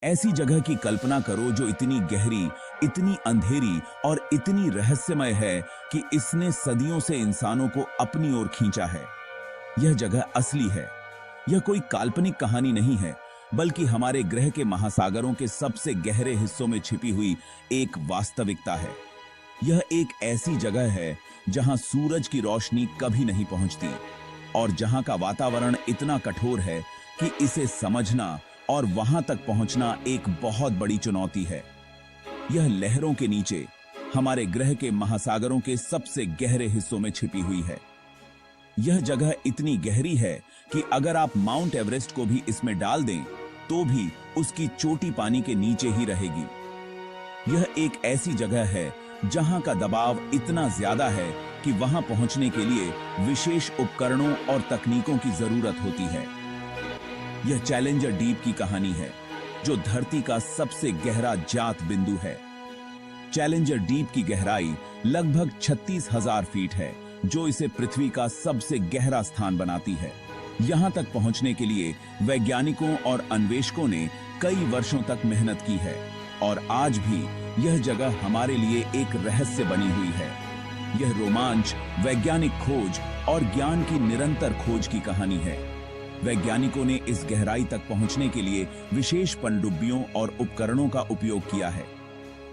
ऐसी जगह की कल्पना करो जो इतनी गहरी, इतनी अंधेरी और इतनी रहस्यमय है कि इसने सदियों से इंसानों को अपनी ओर खींचा है। यह जगह असली है। यह कोई काल्पनिक कहानी नहीं है, बल्कि हमारे ग्रह के महासागरों के सबसे गहरे हिस्सों में छिपी हुई एक वास्तविकता है। यह एक ऐसी जगह है जहां सूरज की रोशनी कभी नहीं पहुंचती और जहां का वातावरण इतना कठोर है कि इसे समझना और वहां तक पहुंचना एक बहुत बड़ी चुनौती है। यह लहरों के नीचे हमारे ग्रह के महासागरों के सबसे गहरे हिस्सों में छिपी हुई है। यह जगह इतनी गहरी है कि अगर आप माउंट एवरेस्ट को भी इसमें डाल दें तो भी उसकी चोटी पानी के नीचे ही रहेगी। यह एक ऐसी जगह है जहां का दबाव इतना ज्यादा है कि वहां पहुंचने के लिए विशेष उपकरणों और तकनीकों की जरूरत होती है। यह चैलेंजर डीप की कहानी है, जो धरती का सबसे गहरा ज्ञात बिंदु है। चैलेंजर डीप की गहराई लगभग 36,000 फीट है, जो इसे पृथ्वी का सबसे गहरा स्थान बनाती है। यहां तक पहुंचने के लिए वैज्ञानिकों और अन्वेषकों ने कई वर्षों तक मेहनत की है और आज भी यह जगह हमारे लिए एक रहस्य बनी हुई है। यह रोमांच, वैज्ञानिक खोज और ज्ञान की निरंतर खोज की कहानी है। वैज्ञानिकों ने इस गहराई तक पहुंचने के लिए विशेष पनडुब्बियों और उपकरणों का उपयोग किया है।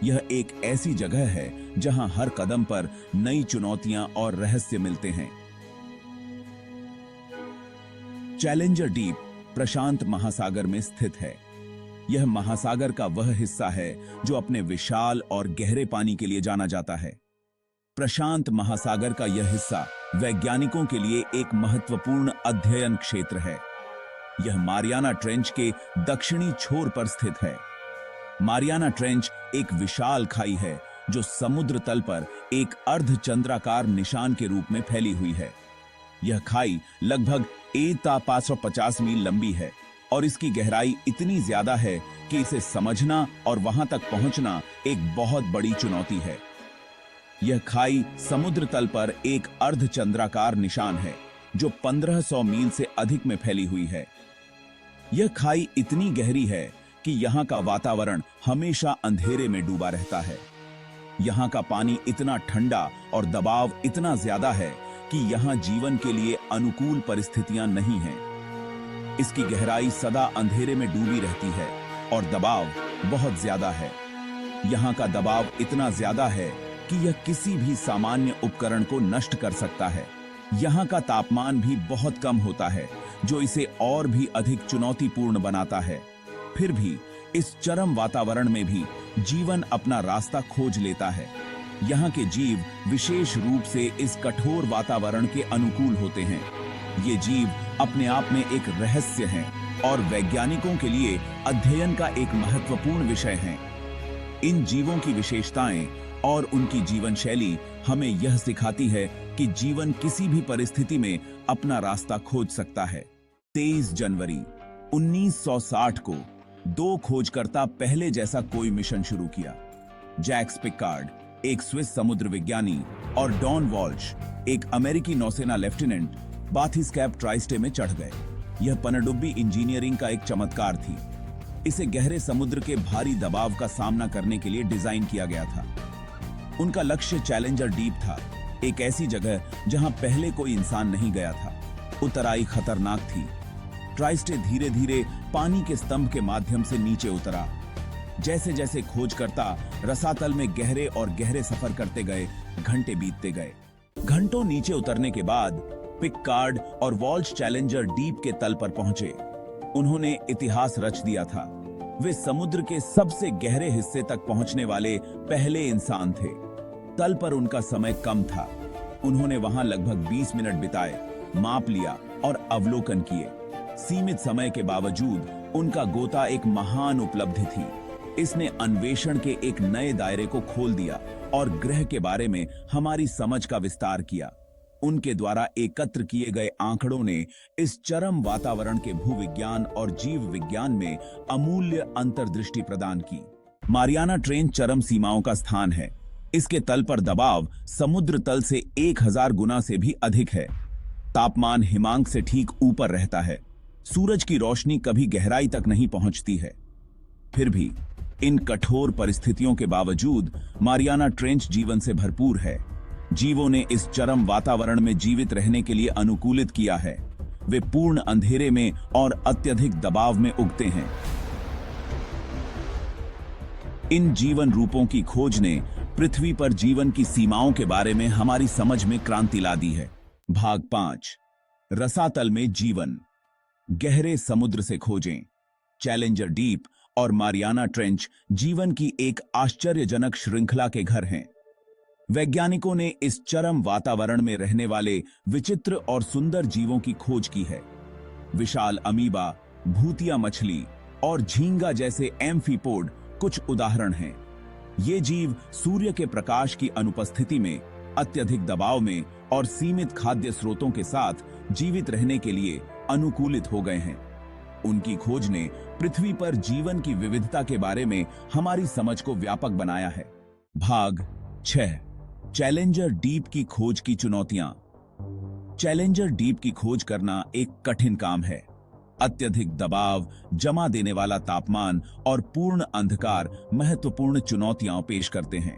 यह एक ऐसी जगह है जहां हर कदम पर नई चुनौतियां और रहस्य मिलते हैं। चैलेंजर डीप प्रशांत महासागर में स्थित है। यह महासागर का वह हिस्सा है जो अपने विशाल और गहरे पानी के लिए जाना जाता है। प्रशांत महासागर का यह हिस्सा वैज्ञानिकों के लिए एक महत्वपूर्ण अध्ययन क्षेत्र है। यह मारियाना ट्रेंच के दक्षिणी छोर पर स्थित है। मारियाना ट्रेंच एक विशाल खाई है जो समुद्र तल पर एक अर्धचंद्राकार निशान के रूप में फैली हुई है। यह खाई लगभग 550 मील लंबी है और इसकी गहराई इतनी ज्यादा है कि इसे समझना और वहां तक पहुंचना एक बहुत बड़ी चुनौती है। यह खाई समुद्र तल पर एक अर्धचंद्राकार निशान है जो 1500 मील से अधिक में फैली हुई है। यह खाई इतनी गहरी है कि यहाँ का वातावरण हमेशा अंधेरे में डूबा रहता है। यहाँ का पानी इतना ठंडा और दबाव इतना ज्यादा है कि यहाँ जीवन के लिए अनुकूल परिस्थितियां नहीं हैं। इसकी गहराई सदा अंधेरे में डूबी रहती है और दबाव बहुत ज्यादा है। यहाँ का दबाव इतना ज्यादा है कि यह किसी भी सामान्य उपकरण को नष्ट कर सकता है। यहाँ का तापमान भी बहुत कम होता है, जो इसे और भी अधिक चुनौतीपूर्ण बनाता है। फिर भी इस चरम वातावरण में भी जीवन अपना रास्ता खोज लेता है। यहाँ के जीव विशेष रूप से इस कठोर वातावरण के अनुकूल होते हैं। ये जीव अपने आप में एक रहस्य हैं और वैज्ञानिकों के लिए अध्ययन का एक महत्वपूर्ण विषय हैं। इन जीवों की विशेषताएं और उनकी जीवन शैली हमें यह सिखाती है कि जीवन किसी भी परिस्थिति में अपना रास्ता खोज सकता है। 23 जनवरी 1960 को 2 खोजकर्ता पहले जैसा कोई मिशन शुरू किया। जैक्स पिकार्ड, एक स्विस समुद्र विज्ञानी, और डॉन वॉल्श, एक अमेरिकी नौसेना लेफ्टिनेंट, बाथिस्कैप ट्राइस्टे में चढ़ गए। यह पनडुब्बी इंजीनियरिंग का एक चमत्कार थी। इसे गहरे समुद्र के भारी दबाव का सामना करने के लिए डिजाइन किया गया था। उनका लक्ष्य चैलेंजर डीप था, एक ऐसी जगह जहां पहले कोई इंसान नहीं गया था। उतराई खतरनाक थी। ट्राइस्टे धीरे धीरे पानी के स्तंभ के माध्यम से नीचे उतरा। जैसे जैसे खोजकर्ता रसातल में गहरे और गहरे सफर करते गए, घंटे बीतते गए। घंटों नीचे उतरने के बाद पिकार्ड और वॉल्श चैलेंजर डीप के तल पर पहुंचे। उन्होंने इतिहास रच दिया था। वे समुद्र के सबसे गहरे हिस्से तक पहुंचने वाले पहले इंसान थे। तल पर उनका समय कम था। उन्होंने वहां लगभग 20 मिनट बिताए, माप लिया और अवलोकन किए। सीमित समय के बावजूद उनका गोता एक महान उपलब्धि थी। इसने अन्वेषण के एक नए दायरे को खोल दिया और ग्रह के बारे में हमारी समझ का विस्तार किया। उनके द्वारा एकत्र किए गए आंकड़ों ने इस चरम वातावरण के भूविज्ञान और जीव विज्ञान में अमूल्य अंतर्दृष्टि प्रदान की। मारियाना ट्रेंच चरम सीमाओं का स्थान है। इसके तल पर दबाव समुद्र तल से 1000 गुना से भी अधिक है। तापमान हिमांक से ठीक ऊपर रहता है। सूरज की रोशनी कभी गहराई तक नहीं पहुंचती है। फिर भी इन कठोर परिस्थितियों के बावजूद मारियाना ट्रेंच जीवन से भरपूर है। जीवों ने इस चरम वातावरण में जीवित रहने के लिए अनुकूलित किया है। वे पूर्ण अंधेरे में और अत्यधिक दबाव में उगते हैं। इन जीवन रूपों की खोज ने पृथ्वी पर जीवन की सीमाओं के बारे में हमारी समझ में क्रांति ला दी है। भाग 5, रसातल में जीवन। गहरे समुद्र से खोजें। चैलेंजर डीप और मारियाना ट्रेंच जीवन की एक आश्चर्यजनक श्रृंखला के घर हैं। वैज्ञानिकों ने इस चरम वातावरण में रहने वाले विचित्र और सुंदर जीवों की खोज की है। विशाल अमीबा, भूतिया मछली और झींगा जैसे एम्फीपोड कुछ उदाहरण हैं। ये जीव सूर्य के प्रकाश की अनुपस्थिति में, अत्यधिक दबाव में और सीमित खाद्य स्रोतों के साथ जीवित रहने के लिए अनुकूलित हो गए हैं। उनकी खोज ने पृथ्वी पर जीवन की विविधता के बारे में हमारी समझ को व्यापक बनाया है। भाग 6, चैलेंजर डीप की खोज की चुनौतियां। चैलेंजर डीप की खोज करना एक कठिन काम है। अत्यधिक दबाव, जमा देने वाला तापमान और पूर्ण अंधकार महत्वपूर्ण चुनौतियां पेश करते हैं।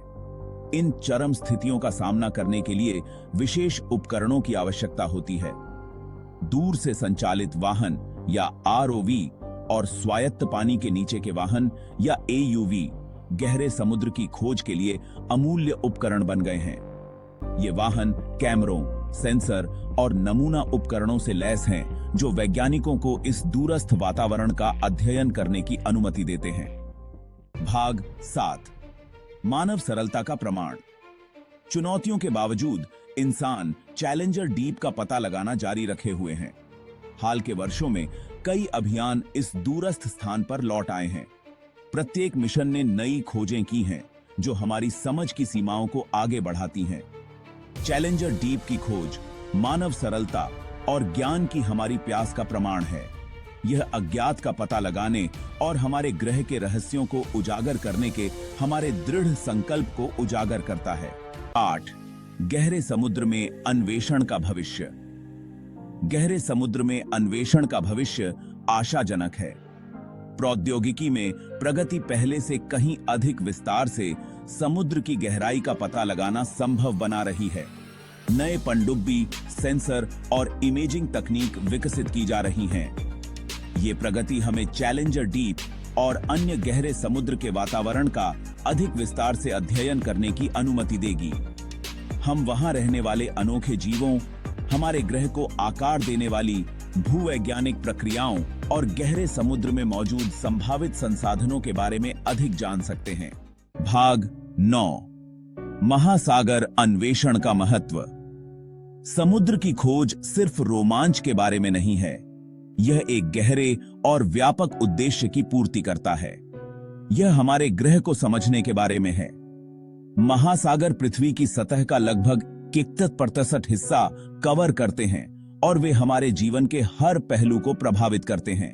इन चरम स्थितियों का सामना करने के लिए विशेष उपकरणों की आवश्यकता होती है। दूर से संचालित वाहन या आरओवी और स्वायत्त पानी के नीचे के वाहन या एयूवी गहरे समुद्र की खोज के लिए अमूल्य उपकरण बन गए हैं। ये वाहन कैमरों, सेंसर और नमूना उपकरणों से लैस हैं, जो वैज्ञानिकों को इस दूरस्थ वातावरण का अध्ययन करने की अनुमति देते हैं। भाग 7, मानव सरलता का प्रमाण। चुनौतियों के बावजूद इंसान चैलेंजर डीप का पता लगाना जारी रखे हुए हैं। हाल के वर्षों में कई अभियान इस दूरस्थ स्थान पर लौट आए हैं। प्रत्येक मिशन ने नई खोजें की हैं, जो हमारी समझ की सीमाओं को आगे बढ़ाती हैं। चैलेंजर डीप की खोज मानव सरलता और ज्ञान की हमारी प्यास का प्रमाण है। यह अज्ञात का पता लगाने और हमारे ग्रह के रहस्यों को उजागर करने के हमारे दृढ़ संकल्प को उजागर करता है। 8, गहरे समुद्र में अन्वेषण का भविष्य। गहरे समुद्र में अन्वेषण का भविष्य आशाजनक है। प्रौद्योगिकी में प्रगति पहले से कहीं अधिक विस्तार से समुद्र की गहराई का पता लगाना संभव बना रही है। नए पनडुब्बी, सेंसर और इमेजिंग तकनीक विकसित की जा रही हैं। ये प्रगति हमें चैलेंजर डीप और अन्य गहरे समुद्र के वातावरण का अधिक विस्तार से अध्ययन करने की अनुमति देगी। हम वहां रहने वाले अनोखे जीवों, हमारे ग्रह को आकार देने वाली भूवैज्ञानिक प्रक्रियाओं और गहरे समुद्र में मौजूद संभावित संसाधनों के बारे में अधिक जान सकते हैं। भाग 9, महासागर अन्वेषण का महत्व। समुद्र की खोज सिर्फ रोमांच के बारे में नहीं है, यह एक गहरे और व्यापक उद्देश्य की पूर्ति करता है। यह हमारे ग्रह को समझने के बारे में है। महासागर पृथ्वी की सतह का लगभग 71% हिस्सा कवर करते हैं और वे हमारे जीवन के हर पहलू को प्रभावित करते हैं।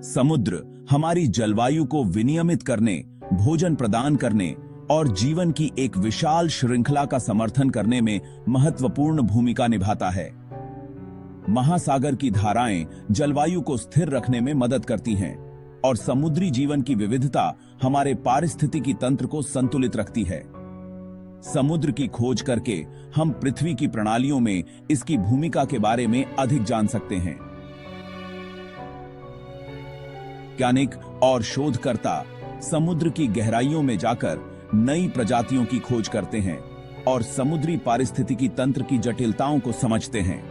समुद्र हमारी जलवायु को विनियमित करने, भोजन प्रदान करने और जीवन की एक विशाल श्रृंखला का समर्थन करने में महत्वपूर्ण भूमिका निभाता है। महासागर की धाराएं जलवायु को स्थिर रखने में मदद करती हैं और समुद्री जीवन की विविधता हमारे पारिस्थितिकी तंत्र को संतुलित रखती है। समुद्र की खोज करके हम पृथ्वी की प्रणालियों में इसकी भूमिका के बारे में अधिक जान सकते हैं। वैज्ञानिक और शोधकर्ता समुद्र की गहराइयों में जाकर नई प्रजातियों की खोज करते हैं और समुद्री पारिस्थितिकी तंत्र की जटिलताओं को समझते हैं।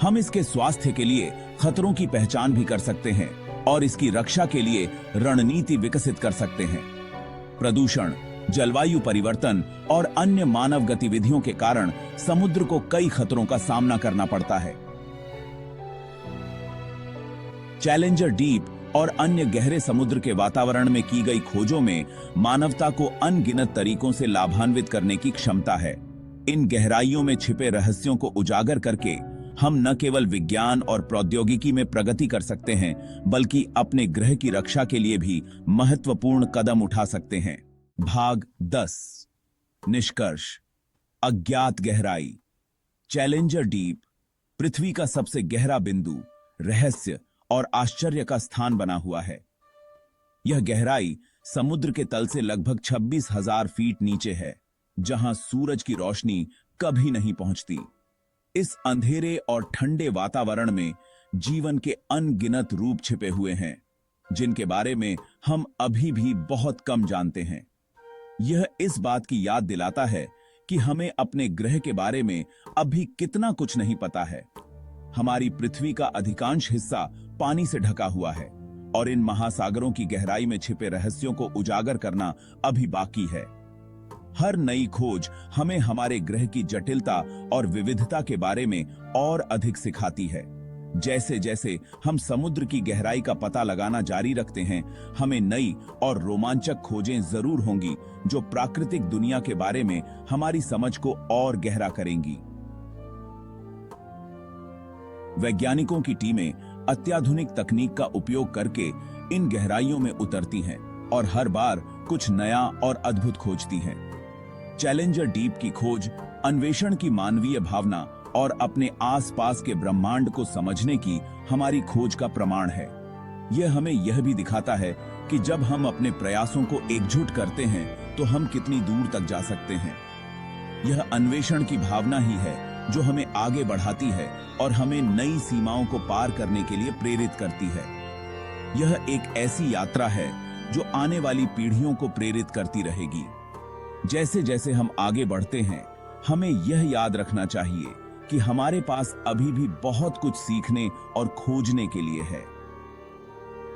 हम इसके स्वास्थ्य के लिए खतरों की पहचान भी कर सकते हैं और इसकी रक्षा के लिए रणनीति विकसित कर सकते हैं। प्रदूषण, जलवायु परिवर्तन और अन्य मानव गतिविधियों के कारण समुद्र को कई खतरों का सामना करना पड़ता है। चैलेंजर डीप और अन्य गहरे समुद्र के वातावरण में की गई खोजों में मानवता को अनगिनत तरीकों से लाभान्वित करने की क्षमता है। इन गहराइयों में छिपे रहस्यों को उजागर करके हम न केवल विज्ञान और प्रौद्योगिकी में प्रगति कर सकते हैं, बल्कि अपने ग्रह की रक्षा के लिए भी महत्वपूर्ण कदम उठा सकते हैं। भाग 10, निष्कर्ष। अज्ञात गहराई। चैलेंजर डीप पृथ्वी का सबसे गहरा बिंदु, रहस्य और आश्चर्य का स्थान बना हुआ है। यह गहराई समुद्र के तल से लगभग 26,000 फीट नीचे है, जहां सूरज की रोशनी कभी नहीं पहुंचती। इस अंधेरे और ठंडे वातावरण में जीवन के अनगिनत रूप छिपे हुए हैं, जिनके बारे में हम अभी भी बहुत कम जानते हैं। यह इस बात की याद दिलाता है कि हमें अपने ग्रह के बारे में अभी कितना कुछ नहीं पता है। हमारी पृथ्वी का अधिकांश हिस्सा पानी से ढका हुआ है और इन महासागरों की गहराई में छिपे रहस्यों को उजागर करना अभी बाकी है। हर नई खोज हमें हमारे ग्रह की जटिलता और विविधता के बारे में और अधिक सिखाती है। जैसे जैसे हम समुद्र की गहराई का पता लगाना जारी रखते हैं, हमें नई और रोमांचक खोजें जरूर होंगी जो प्राकृतिक दुनिया के बारे में हमारी समझ को और गहरा करेंगी। वैज्ञानिकों की टीमें अत्याधुनिक तकनीक का उपयोग करके इन गहराइयों में उतरती हैं और हर बार कुछ नया और अद्भुत खोजती हैं। चैलेंजर डीप की खोज अन्वेषण की मानवीय भावना और अपने आसपास के ब्रह्मांड को समझने की हमारी खोज का प्रमाण है। यह हमें यह भी दिखाता है कि जब हम अपने प्रयासों को एकजुट करते हैं तो हम कितनी दूर तक जा सकते हैं। यह अन्वेषण की भावना ही है जो हमें आगे बढ़ाती है और हमें नई सीमाओं को पार करने के लिए प्रेरित करती है। यह एक ऐसी यात्रा है जो आने वाली पीढ़ियों को प्रेरित करती रहेगी। जैसे जैसे हम आगे बढ़ते हैं, हमें यह याद रखना चाहिए कि हमारे पास अभी भी बहुत कुछ सीखने और खोजने के लिए है।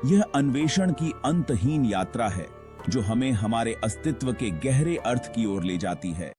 यह अन्वेषण की अंतहीन यात्रा है जो हमें हमारे अस्तित्व के गहरे अर्थ की ओर ले जाती है।